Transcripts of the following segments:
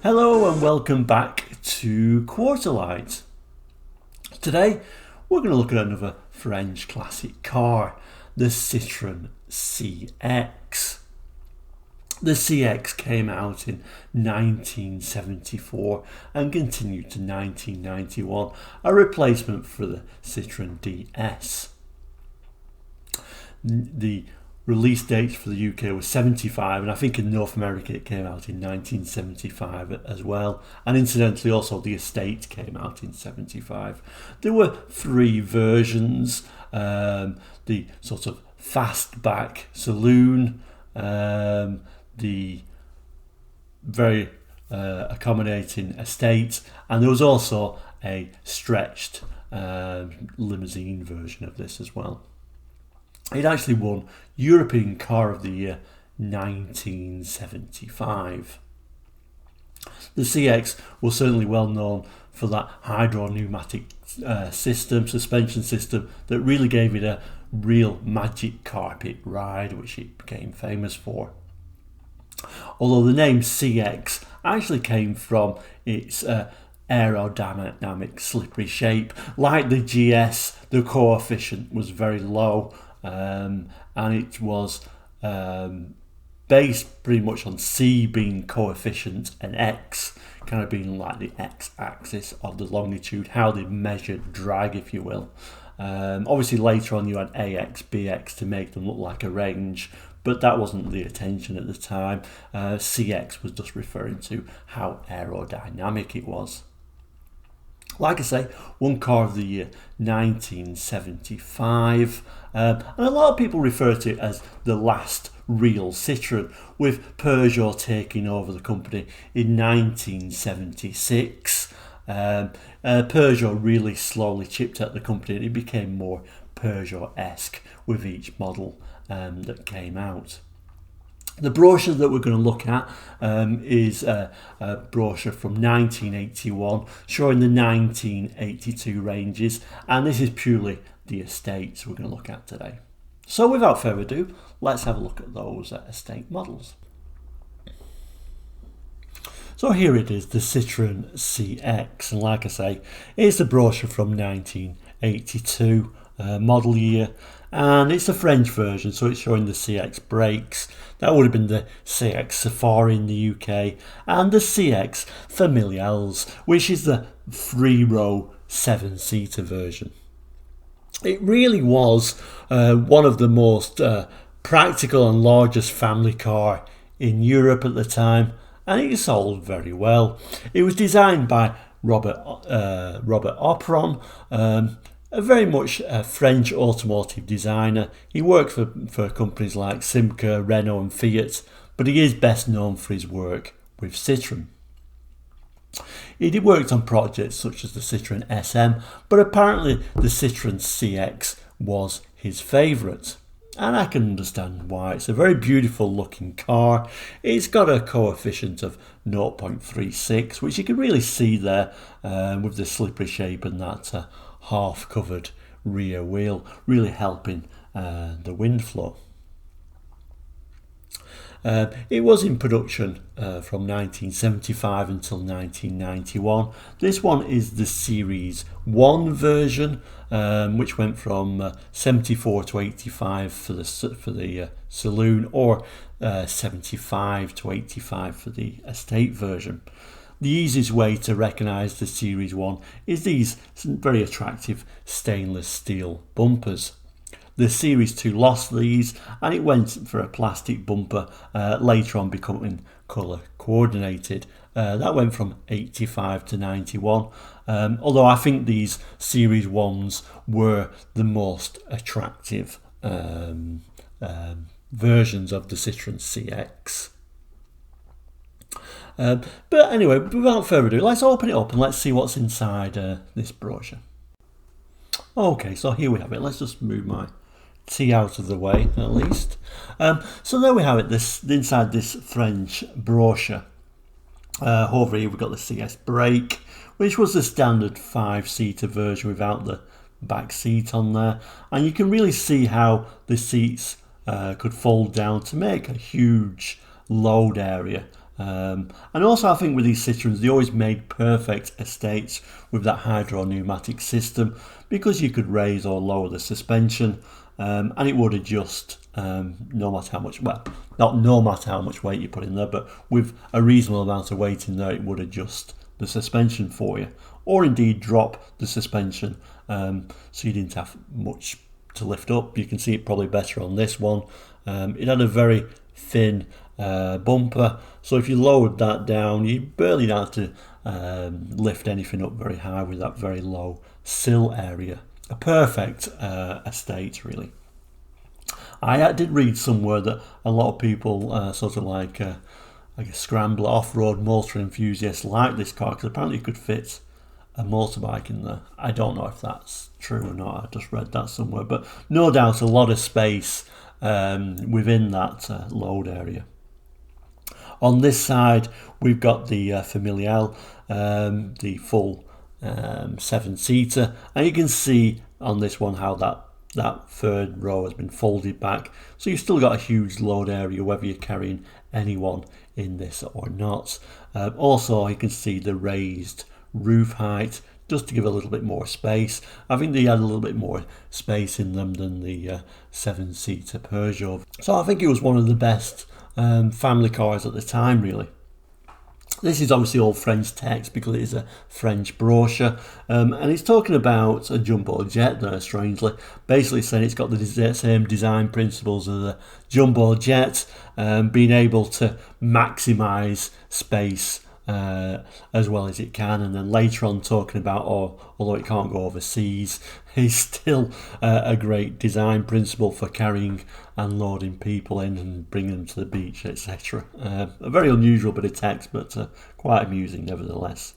Hello and welcome back to Quarterlight. Today we're going to look at another French classic car, the Citroen CX. The CX came out in 1974 and continued to 1991, a replacement for the Citroen DS. The release dates for the UK was 75, and I think in North America it came out in 1975 as well, and incidentally also the Estate came out in 75. There were three versions: the sort of fastback saloon, the very accommodating Estate, and there was also a stretched limousine version of this as well. It actually won European Car of the Year 1975. The CX was certainly well known for that hydro-pneumatic suspension system that really gave it a real magic carpet ride, which it became famous for. Although the name CX actually came from its aerodynamic slippery shape. Like the GS, the coefficient was very low, and it was based pretty much on C being coefficient and X kind of being like the x-axis of the longitude, how they measured drag, if you will. Obviously later on you had AX, BX to make them look like a range, but that wasn't the attention at the time. CX was just referring to how aerodynamic it was. Like I say, won Car of the Year 1975, and a lot of people refer to it as the last real Citroen, with Peugeot taking over the company in 1976. Peugeot really slowly chipped at the company and it became more Peugeot-esque with each model that came out. The brochure that we're going to look at is a brochure from 1981 showing the 1982 ranges, and this is purely the Estates we're going to look at today. So without further ado, let's have a look at those Estate models. So here it is, the Citroen CX, and like I say, it's a brochure from 1982 model year, and it's a French version, so it's showing the CX brakes. That would have been the CX Safari in the UK, and the CX Familiales, which is the 3-row 7-seater version. It really was one of the most practical and largest family car in Europe at the time, and it sold very well. It was designed by Robert Opron, a very much French automotive designer. He worked for companies like Simca, Renault and Fiat, but he is best known for his work with Citroen. He worked on projects such as the Citroen SM, but apparently the Citroen CX was his favourite. And I can understand why. It's a very beautiful looking car. It's got a coefficient of 0.36, which you can really see there with the slippery shape and that half covered rear wheel, really helping the wind flow. It was in production from 1975 until 1991. This one is the Series 1 version, which went from 74 to 85 for the saloon, or 75 to 85 for the Estate version. The easiest way to recognise the Series 1 is these very attractive stainless steel bumpers. The Series 2 lost these and it went for a plastic bumper, later on becoming colour coordinated. That went from 85 to 91, although I think these Series 1s were the most attractive versions of the Citroen CX. But anyway, without further ado, let's open it up and let's see what's inside this brochure. Okay, so here we have it. Let's just move my tea out of the way at least. So there we have it, inside this French brochure. Over here we've got the CS brake which was the standard 5-seater version without the back seat on there. And you can really see how the seats could fold down to make a huge load area. And also I think with these Citroens, they always made perfect estates with that hydro pneumatic system, because you could raise or lower the suspension, and it would adjust no matter how much, well, not no matter how much weight you put in there, but with a reasonable amount of weight in there, it would adjust the suspension for you, or indeed drop the suspension, so you didn't have much to lift up. You can see it probably better on this one. It had a very thin bumper, so if you lowered that down, you barely had to lift anything up very high with that very low sill area. A perfect estate, really. I did read somewhere that a lot of people, sort of like a scrambler, off-road motor enthusiasts, like this car because apparently it could fit a motorbike in there. I don't know if that's true or not. I just read that somewhere, but no doubt a lot of space within that load area. On this side, we've got the Familial, the full 7-seater, and you can see on this one how that third row has been folded back, so you've still got a huge load area whether you're carrying anyone in this or not. Also, you can see the raised roof height, just to give a little bit more space. I think they had a little bit more space in them than the 7-seater Peugeot. So I think it was one of the best family cars at the time, really. This is obviously all French text because it is a French brochure, and it's talking about a jumbo jet there, strangely. Basically saying it's got the same design principles as a jumbo jet, being able to maximise space as well as it can, and then later on talking about, although it can't go overseas, it's still a great design principle for carrying and loading people in and bringing them to the beach, etc. A very unusual bit of text, but quite amusing nevertheless.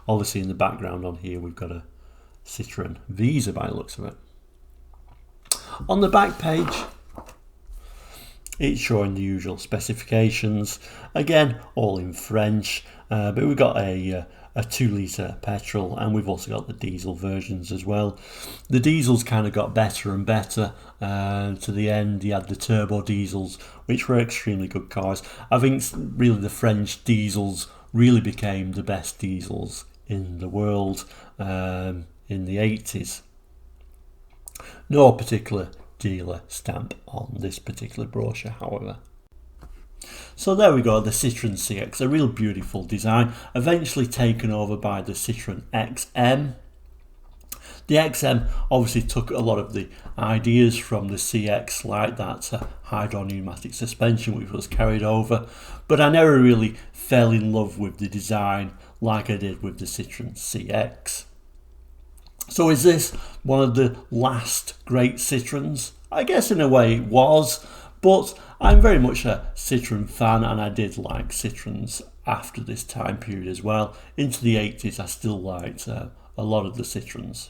Obviously in the background on here we've got a Citroen Visa by the looks of it. On the back page, it's showing the usual specifications, again all in French, but we've got a 2-litre petrol, and we've also got the diesel versions as well. The diesels kind of got better and better to the end. You had the turbo diesels, which were extremely good cars. I think really the French diesels really became the best diesels in the world in the 80s. No particular dealer stamp on this particular brochure, however. So there we go, the Citroen CX, a real beautiful design, eventually taken over by the Citroen XM. The XM obviously took a lot of the ideas from the CX, like that hydro pneumatic suspension, which was carried over, but I never really fell in love with the design like I did with the Citroen CX. So is this one of the last great Citroens? I guess in a way it was, but I'm very much a Citroen fan, and I did like Citroens after this time period as well. Into the 80s I still liked a lot of the Citroens.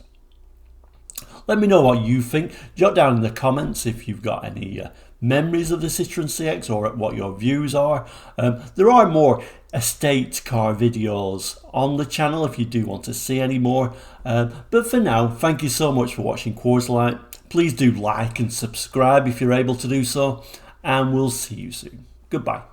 Let me know what you think. Jot down in the comments if you've got any memories of the Citroen CX or what your views are. There are more estate car videos on the channel if you do want to see any more. But for now, thank you so much for watching Quartzlight. Please do like and subscribe if you're able to do so, and we'll see you soon. Goodbye.